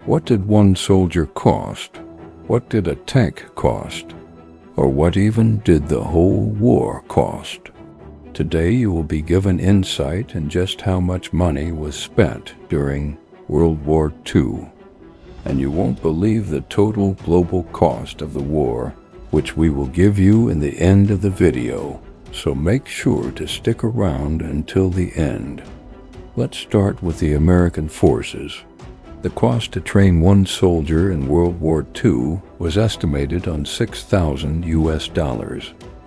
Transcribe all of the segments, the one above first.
What did one soldier cost? What did a tank cost? Or what even did the whole war cost? Today you will be given insight in just how much money was spent during World War II. And you won't believe the total global cost of the war, which we will give you in the end of the video, so make sure to stick around until the end. Let's start with the American forces. The cost to train one soldier in World War II was estimated on $6,000 US.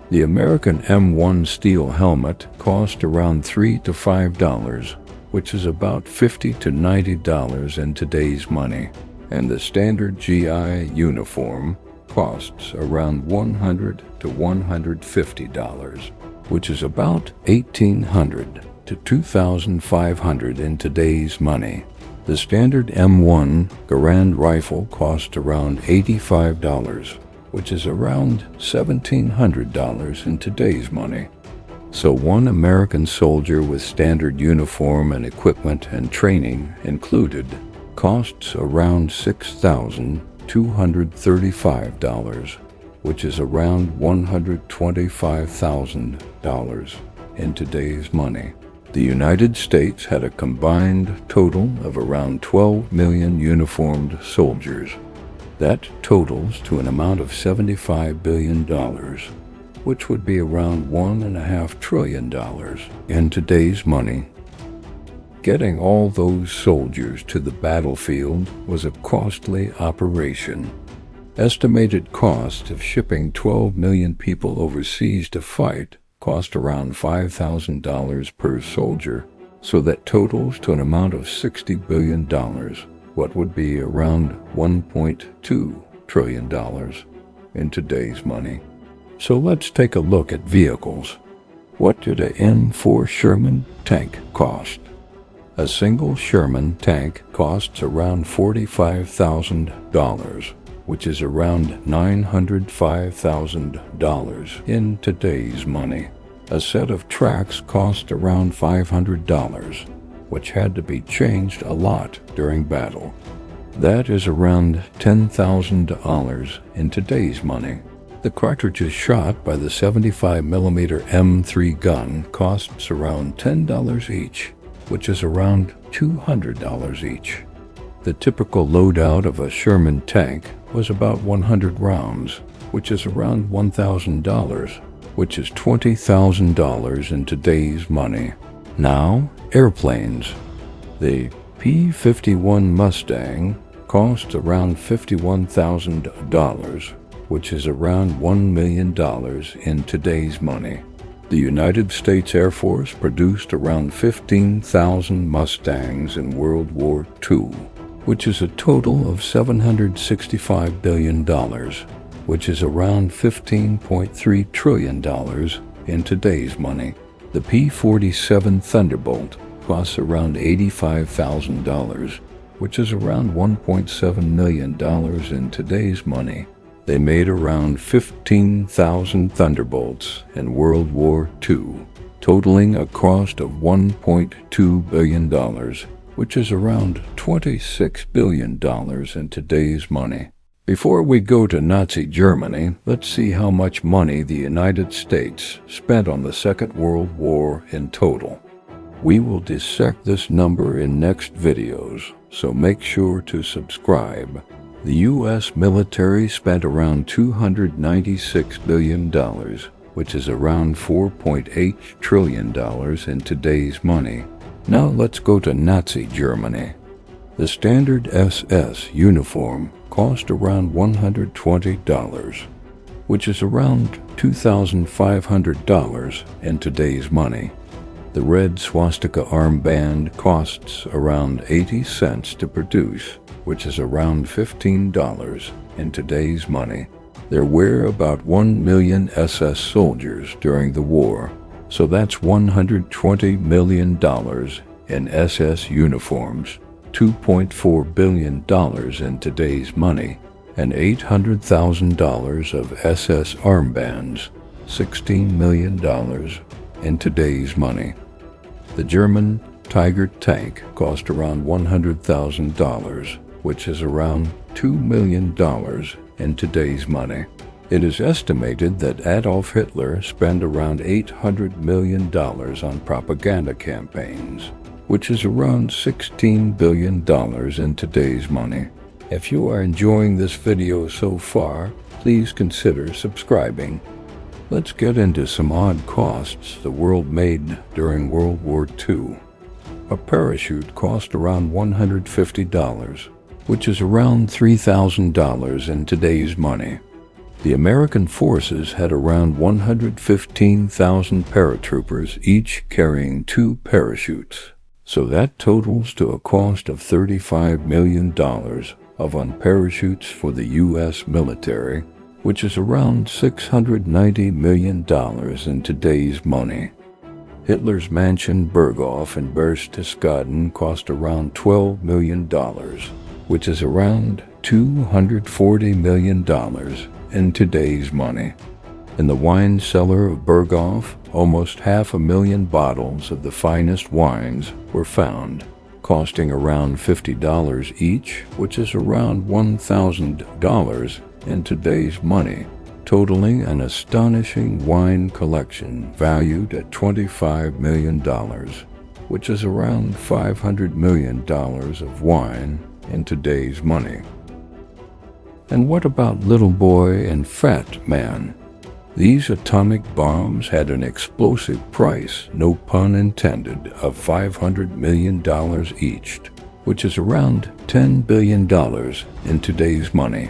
The American M1 steel helmet cost around $3 to $5, which is about $50 to $90 in today's money. And the standard GI uniform costs around $100 to $150, which is about $1,800 to $2,500 in today's money. The standard M1 Garand rifle costs around $85, which is around $1,700 in today's money. So one American soldier with standard uniform and equipment and training included costs around $6,235, which is around $125,000 in today's money. The United States had a combined total of around 12 million uniformed soldiers. That totals to an amount of $75 billion, which would be around $1.5 trillion in today's money. Getting all those soldiers to the battlefield was a costly operation. Estimated cost of shipping 12 million people overseas to fight cost around $5,000 per soldier, so that totals to an amount of $60 billion, what would be around $1.2 trillion in today's money. So let's take a look at vehicles. What did a M4 Sherman tank cost? A single Sherman tank costs around $45,000, which is around $905,000 in today's money. A set of tracks cost around $500, which had to be changed a lot during battle. That is around $10,000 in today's money. The cartridges shot by the 75mm M3 gun costs around $10 each, which is around $200 each. The typical loadout of a Sherman tank was about 100 rounds, which is around $1,000, which is $20,000 in today's money. Now, airplanes. The P-51 Mustang costs around $51,000, which is around $1 million in today's money. The United States Air Force produced around 15,000 Mustangs in World War II, which is a total of $765 billion, which is around $15.3 trillion in today's money. The P-47 Thunderbolt costs around $85,000, which is around $1.7 million in today's money. They made around 15,000 Thunderbolts in World War II, totaling a cost of $1.2 billion, which is around $26 billion in today's money. Before we go to Nazi Germany, let's see how much money the United States spent on the Second World War in total. We will dissect this number in next videos, so make sure to subscribe. The U.S. military spent around $296 billion, which is around $4.8 trillion in today's money. Now let's go to Nazi Germany. The standard SS uniform cost around $120, which is around $2,500 in today's money. The red swastika armband costs around 80 cents to produce, which is around $15 in today's money. There were about 1 million SS soldiers during the war, so that's $120 million in SS uniforms, $2.4 billion in today's money, and $800,000 of SS armbands, $16 million in today's money. The German Tiger tank cost around $100,000, which is around $2 million in today's money. It is estimated that Adolf Hitler spent around $800 million on propaganda campaigns, which is around $16 billion in today's money. If you are enjoying this video so far, please consider subscribing. Let's get into some odd costs the world made during World War II. A parachute cost around $150, which is around $3,000 in today's money. The American forces had around 115,000 paratroopers, each carrying 2 parachutes. So that totals to a cost of $35 million on parachutes for the U.S. military, which is around $690 million in today's money. Hitler's mansion Berghof in Berchtesgaden cost around $12 million, which is around $240 million in today's money. In the wine cellar of Berghof, almost 500,000 bottles of the finest wines were found, costing around $50 each, which is around $1,000 in today's money, totaling an astonishing wine collection valued at $25 million, which is around $500 million of wine in today's money. And what about Little Boy and Fat Man? These atomic bombs had an explosive price, no pun intended, of $500 million each, which is around $10 billion in today's money.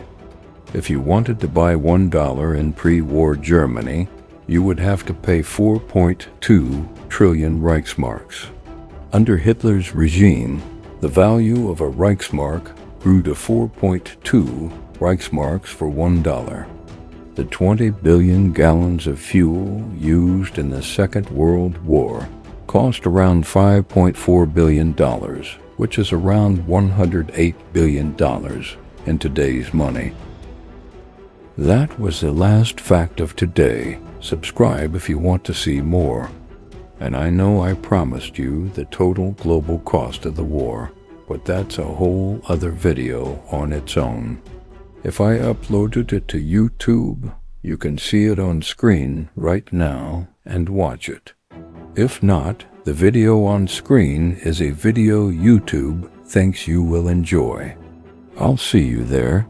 If you wanted to buy $1 in pre-war Germany, you would have to pay 4.2 trillion Reichsmarks. Under Hitler's regime, the value of a Reichsmark grew to 4.2 Reichsmarks for $1. The 20 billion gallons of fuel used in the Second World War cost around $5.4 billion, which is around $108 billion in today's money. That was the last fact of today. Subscribe if you want to see more. And I know I promised you the total global cost of the war, but that's a whole other video on its own. If I uploaded it to YouTube, you can see it on screen right now and watch it. If not, the video on screen is a video YouTube thinks you will enjoy. I'll see you there.